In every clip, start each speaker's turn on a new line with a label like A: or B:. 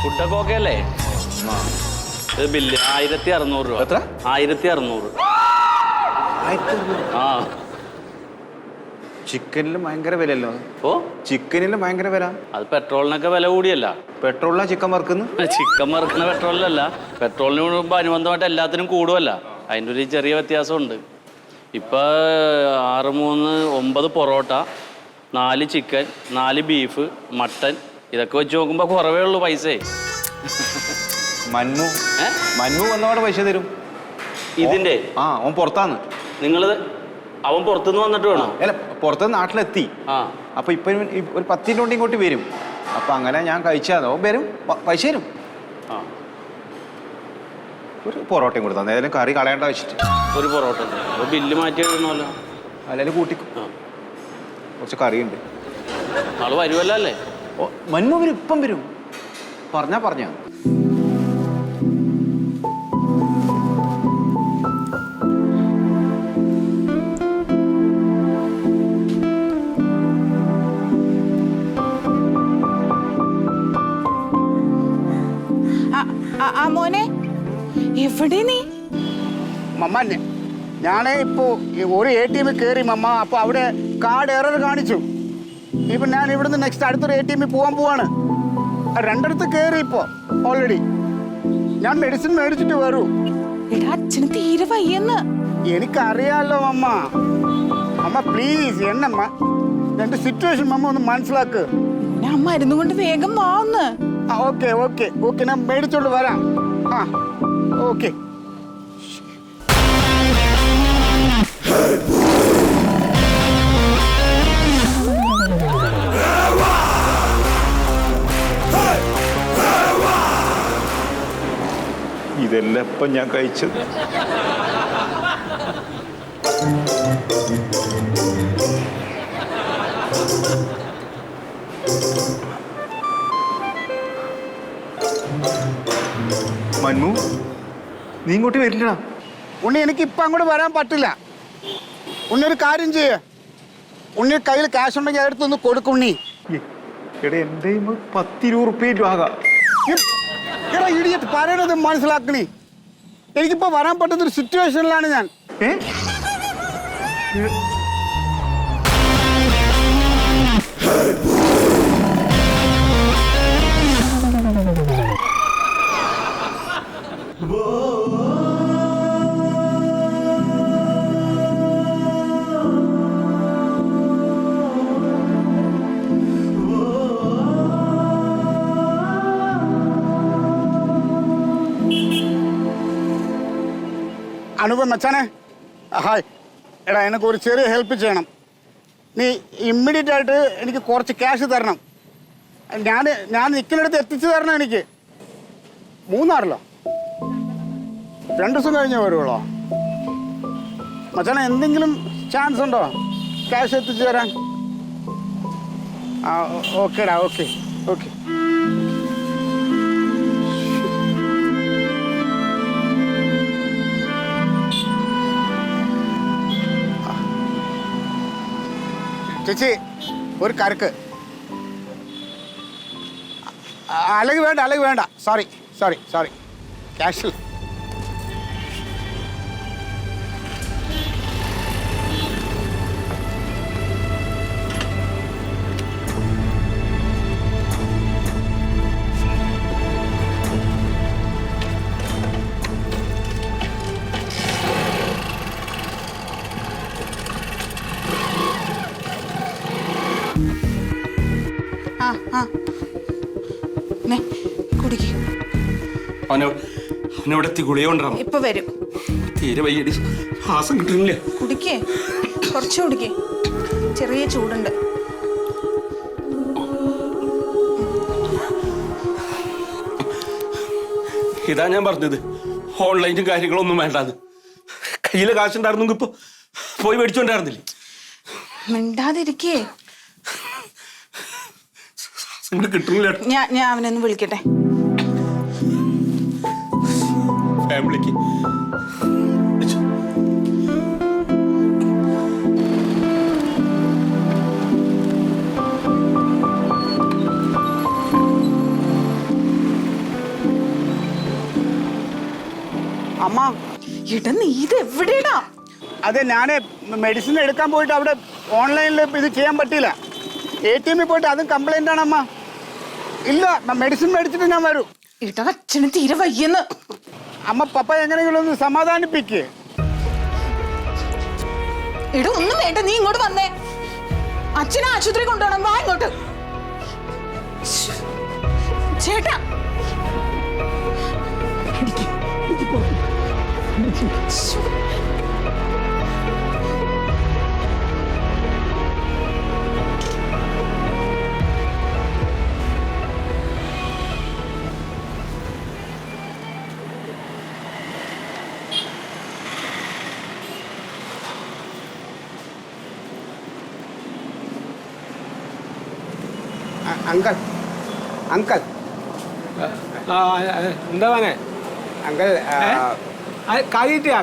A: ഫുഡൊക്കെ ഓക്കെ അല്ലേ? ഇത് ബില്ല് 1600 രൂപ.
B: എത്ര?
A: 1600. ആ
B: ചിക്കനിലും ഭയങ്കര വിലയല്ലോ.
A: ഓ
B: ചിക്കനിലും ഭയങ്കര വില.
A: അത് പെട്രോളിനൊക്കെ വില കൂടിയല്ല.
B: പെട്രോളിലാ ചിക്കൻ വറുക്കുന്നു?
A: ചിക്കൻ വറുക്കുന്ന പെട്രോളിലല്ല, പെട്രോളിന് മുമ്പ് അനുബന്ധമായിട്ട് എല്ലാത്തിനും കൂടുമല്ല. അതിൻ്റെ ഒരു ചെറിയ വ്യത്യാസമുണ്ട്. ഇപ്പം 6, 3, 9 പൊറോട്ട, 4 ചിക്കൻ, 4 ബീഫ്, മട്ടൻ, ഇതൊക്കെ വെച്ച് നോക്കുമ്പോൾ കുറവേ ഉള്ളൂ പൈസ.
B: മന്നു വന്നവിടെ പൈസ തരും
A: ഇതിൻ്റെ.
B: അവൻ പുറത്താന്ന്.
A: നിങ്ങള് അവൻ പുറത്തുനിന്ന് വന്നിട്ട് വേണോ?
B: അല്ല, പുറത്തുനിന്ന് നാട്ടിലെത്തി. അപ്പൊ ഇപ്പൊ ഒരു 10 മിനിറ്റ് ഇങ്ങോട്ട് വരും. അപ്പൊ അങ്ങനെ ഞാൻ കഴിച്ചാൽ വരും, പൈസ തരും. ഒരു പൊറോട്ടയും കൊടുത്താൽ ഏതായാലും കറി കളയേണ്ട വെച്ചിട്ട്.
A: ഒരു പൊറോട്ട ബില്ല് മാറ്റി എഴുതണമല്ലോ.
B: അല്ലെങ്കിൽ കൂട്ടിക്കും, കുറച്ച് കറിയുണ്ട്.
A: ആള് വരുമല്ലോ അല്ലേ?
B: മന്നു വരും, ഇപ്പം വരും. പറഞ്ഞ
C: മോനെ എവിടെ നീ?
D: മമ്മ ഞാനേ ഇപ്പോ ഒരു ATM കയറി മമ്മ. അപ്പൊ അവിടെ കാർഡ് എറർ കാണിച്ചു. ഇപ്പൊ ഞാൻ ഇവിടുന്ന് നെക്സ്റ്റ് അടുത്തൊരു ATM പോവാൻ പോവാണ്. 2 കയറി ഇപ്പോ ഓൾറെഡി. ഞാൻ മെഡിസിൻ മേടിച്ചിട്ട് വരൂ.
C: അച്ഛന് തീരെ വയ്യെന്ന്
D: എനിക്കറിയാലോ മമ്മ. അമ്മ പ്ലീസ് എന്നമ്മ എന്റെ സിറ്റുവേഷൻ മമ്മ ഒന്ന് മനസ്സിലാക്ക്.
C: ഞാൻ മരുന്ന് കൊണ്ട് വേഗം വാന്ന്.
D: ഓക്കെ ഓക്കെ ഓക്കെ, ഞാൻ മേടിച്ചോണ്ട് വരാം. ഓക്കെ.
B: ഇതെല്ലാം ഇപ്പം ഞാൻ കഴിച്ചത്. മന്നു, നീ ഇങ്ങോട്ട് വരില്ലടാ.
D: ഉണ്ണി എനിക്ക് ഇപ്പം അങ്ങോട്ട് വരാൻ പറ്റില്ല. ഉണ്ണി ഒരു കാര്യം ചെയ്യേ, ഉണ്ണി കയ്യിൽ ക്യാഷ് ഉണ്ടെങ്കിൽ അടുത്തൊന്ന് കൊടുക്കും ഉണ്ണി.
B: എടാ, എൻ്റെ 10-20 റുപ്യ ആകാം.
D: എടാ ഇടിയറ്റ്, പറയണത് മനസ്സിലാക്കണി. എനിക്കിപ്പോ വരാൻ പറ്റുന്നൊരു സിറ്റുവേഷനിലാണ് ഞാൻ. അനുപം മച്ചാനെ, ഹായ്. എടാ, എനിക്ക് ഒരു ചെറിയ ഹെൽപ്പ് ചെയ്യണം. നീ ഇമ്മീഡിയറ്റ് ആയിട്ട് എനിക്ക് കുറച്ച് ക്യാഷ് തരണം. ഞാൻ നിൽക്കുന്നിടത്ത് എത്തിച്ചു തരണം എനിക്ക്. 3 2 ദിവസം കഴിഞ്ഞേ വരുവുള്ളോ? മച്ചാനെ, എന്തെങ്കിലും ചാൻസ് ഉണ്ടോ ക്യാഷ് എത്തിച്ചു തരാൻ? ഓക്കേടാ, ഓക്കെ ഓക്കെ. ചേച്ചി, ഒരു കരക്ക്. അല്ലെങ്കിൽ വേണ്ട. സോറി ക്യാഷിൽ.
E: അവനെവിടെത്തി ഗുളിക കൊണ്ടുവരാമോ?
C: ഇപ്പൊ വരും.
E: തീരെ വയ്യടി, ശ്വാസം കിട്ടുന്നില്ല.
C: കുടിക്കേ, കുറച്ച് കുടിക്കേ, ചെറിയ ചൂടുണ്ട്.
E: ഇതാ ഞാൻ പറഞ്ഞത്, ഓൺലൈനും കാര്യങ്ങളൊന്നും വേണ്ടാത്. കയ്യില് കാശുണ്ടായിരുന്നു, ഇപ്പൊ പോയി മേടിച്ചോണ്ടായിരുന്നില്ലേ?
C: മിണ്ടാതിരിക്കേ,
E: കിട്ടുന്നില്ല.
C: ഞാൻ അവനൊന്ന് വിളിക്കട്ടെ.
E: ഫാമിലിക്ക്
D: അമ്മ
C: ഇടാ നീ ഇത് എവിടെയാടാ?
D: അതെ ഞാൻ മെഡിസിൻ എടുക്കാൻ പോയിട്ട് അവിടെ ഓൺലൈനിൽ ഇത് ചെയ്യാൻ പറ്റിയില്ല. ATM പോയിട്ട് അതും കംപ്ലൈൻ്റ് ആണ് അമ്മ. ഇല്ല മെഡിസിൻ മേടിച്ചിട്ട് ഞാൻ വരൂ.
C: ഇടാ അച്ഛന് തീരെ വയ്യെന്ന്.
D: അമ്മ പപ്പ എങ്ങനെയെങ്കിലും ഒന്ന് സമാധാനിപ്പിക്കേ.
C: ഇടാ ഒന്നും വേണ്ട, നീ ഇങ്ങോട്ട് വന്നേ. അച്ഛനെ ആശുപത്രി കൊണ്ടുപോകണം, വാ ഇങ്ങോട്ട്. ചേട്ടാ
D: അങ്കിൾ അങ്കിൾ
F: എന്താ വേണേ
D: അങ്കിൾ
F: കായിട്ടാ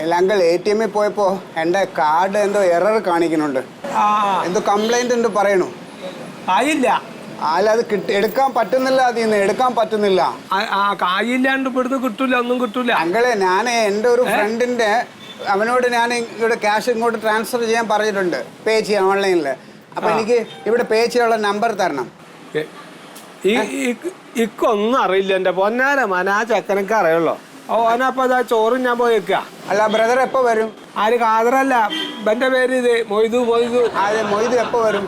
D: ഇല്ല അങ്കിൾ ATM പോയപ്പോ എൻ്റെ കാർഡ് എന്തോ എറർ കാണിക്കുന്നുണ്ട്. എന്തോ കംപ്ലൈന്റ് ഉണ്ട് പറയണു.
F: കായില്ല
D: അല്ല അത് എടുക്കാൻ പറ്റുന്നില്ല. അതിന്ന് എടുക്കാൻ പറ്റുന്നില്ല.
F: കായില്ലാണ്ട് ഇവിടുന്ന് കിട്ടൂല, ഒന്നും കിട്ടൂല.
D: അങ്കിളെ ഞാൻ എൻ്റെ ഒരു ഫ്രണ്ടിന്റെ അവനോട് ഞാൻ ഇവിടെ ക്യാഷ് ഇങ്ങോട്ട് ട്രാൻസ്ഫർ ചെയ്യാൻ പറഞ്ഞിട്ടുണ്ട്, പേ ചെയ്യാൻ ഓൺലൈനിൽ. അപ്പൊ എനിക്ക് ഇവിടെ പേ ചെയ്യാനുള്ള നമ്പർ തരണം.
F: ഇക്കൊന്നും അറിയില്ല എൻ്റെ പൊന്നാര മന, ആ ചെക്കനൊക്കെ അറിയുള്ളൂ. ഓനപ്പോ അതാ ചോറും ഞാൻ പോയി വെക്കുക.
D: അല്ല ബ്രദർ എപ്പോ വരും?
F: ആര് കാതറല്ല, എന്റെ പേര് ഇത് മൊയ്തു.
D: അതെ മൊയ്തു എപ്പോ വരും?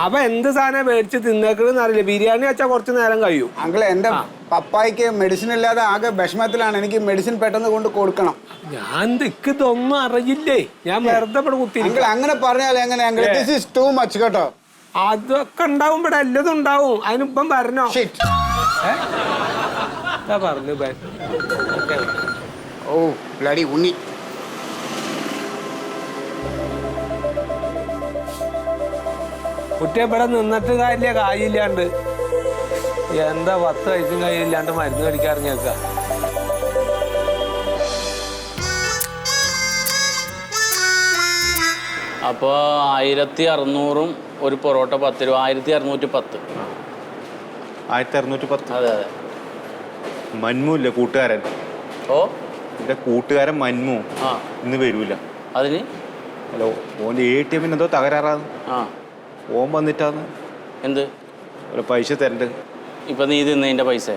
F: അവ എന്ത് സാധനം മേടിച്ച് തിന്നേക്കണെന്ന് അറിയില്ല. ബിരിയാണി വെച്ചാൽ കുറച്ച് നേരം കഴിയും.
D: അങ്കിളെ എൻ്റെ പപ്പായ്ക്ക് മെഡിസിൻ ഇല്ലാതെ ആകെ വിഷമത്തിലാണ്. എനിക്ക് മെഡിസിൻ പെട്ടെന്ന് കൊണ്ട് കൊടുക്കണം.
F: ഞാൻ ഇതൊന്നും അറിയില്ലേ, ഞാൻ വെറുതെ ഇവിടെ കുത്തി.
D: അങ്കിൾ അങ്ങനെ പറഞ്ഞാൽ എങ്ങനെ uncle? This is too much കേട്ടോ.
F: അതൊക്കെ ഉണ്ടാവും, ഇവിടെ എല്ലതും ഉണ്ടാവും. അതിനിപ്പം വരണോ? പറഞ്ഞു
D: ഓ ബ്ലഡി ഉണ്ണി.
F: കുട്ടി ഇവിടെ നിന്നിട്ട് കാര്യമില്ല, കായില്ലാണ്ട്. എന്താ 10 വയസ്സും കയ്യില്ലാണ്ട് മരുന്ന് കഴിക്കാൻ ഇറങ്ങിയേക്ക.
A: അപ്പോൾ 1600 ഒരു പൊറോട്ട 10 രൂപ, 1610.
B: 1610.
A: അതെ അതെ.
B: മന്മു ഇല്ലേ കൂട്ടുകാരൻ?
A: ഓ
B: എൻ്റെ കൂട്ടുകാരൻ മന്മു
A: ആ
B: ഇന്ന് വരൂല.
A: അതിന്
B: ഹലോ, ഓൻ്റെ ATM എന്തോ തകരാറാന്ന്.
A: ആ
B: ഓൻ വന്നിട്ടാന്ന്
A: എന്ത്
B: ഒരു പൈസ തരണ്ട്.
A: ഇപ്പം നീ തിന്നതിൻ്റെ പൈസ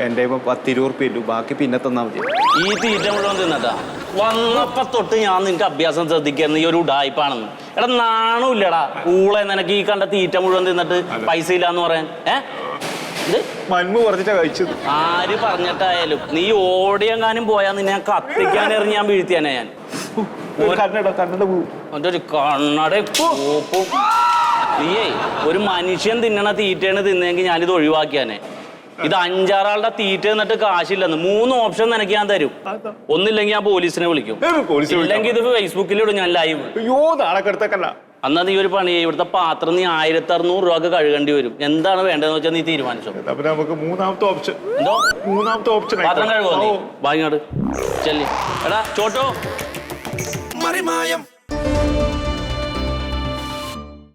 B: എൻ്റെ ഇപ്പം 10-20 ഉറുപ്പ്യ ഉള്ളൂ, ബാക്കി പിന്നെ തന്നാൽ മതി.
A: ഈ തീറ്റ മുഴുവൻ തിന്നട്ടാ. വന്നപ്പോ തൊട്ട് ഞാൻ നിനക്ക് അഭ്യാസം ശ്രദ്ധിക്കുന്നു, ഈ ഒരു ഉഡായിപ്പാണെന്ന്. എടാ നാണമില്ലടാ ഊളെ, നിനക്ക് ഈ കണ്ട തീറ്റ മുഴുവൻ തിന്നിട്ട് പൈസ ഇല്ലാന്ന് പറയാൻ. ഇത്
B: മന്മു പറഞ്ഞിട്ടാ കഴിച്ചത്.
A: ആര് പറഞ്ഞിട്ടായാലും നീ ഓടിയെങ്ങാനും പോയാൽ നിന്നെ ഞാൻ കത്തിക്കാൻ എറിഞ്ഞ് ഞാൻ വീഴ്ത്തിയാനെ. ഞാൻ
B: കണ്ണട
A: അവൻ്റെ ഒരു കണ്ണട പോപ്പും. നീയേ ഒരു മനുഷ്യൻ തിന്നണ തീറ്റയാണ് തിന്നെങ്കിൽ ഞാനിത് ഒഴിവാക്കിയാനെ. ഇത് 5-6 ആളുടെ തീറ്റ എന്നിട്ട് കാശില്ലെന്ന് 3 ഓപ്ഷൻ നിനക്ക് ഞാൻ തരും. ഒന്നില്ലെങ്കിൽ ഞാൻ പോലീസിനെ വിളിക്കും, ഇല്ലെങ്കിൽ ഇത് ഫേസ്ബുക്കിലിടും ഞാൻ ലൈവ്.
B: അയ്യോ നാളെ കെടുത്തക്കല്ല.
A: എന്നാ നീ ഒരു പണി, ഇവിടുത്തെ പാത്രം നീ 1600 രൂപ കഴുകേണ്ടി വരും. എന്താണ് വേണ്ടതെന്ന് വെച്ചാൽ നീ തീരുമാനിച്ചോ.
B: നമുക്ക് മൂന്നാമത്തെ ഓപ്ഷൻ.
A: എന്തോ
B: മൂന്നാമത്തെ ഓപ്ഷൻ
A: പാത്രം കഴുകുമോ നീ? വാങ്ങിയോട് ചെല്ലി. എടാ ചോട്ടോ
E: മറിമായം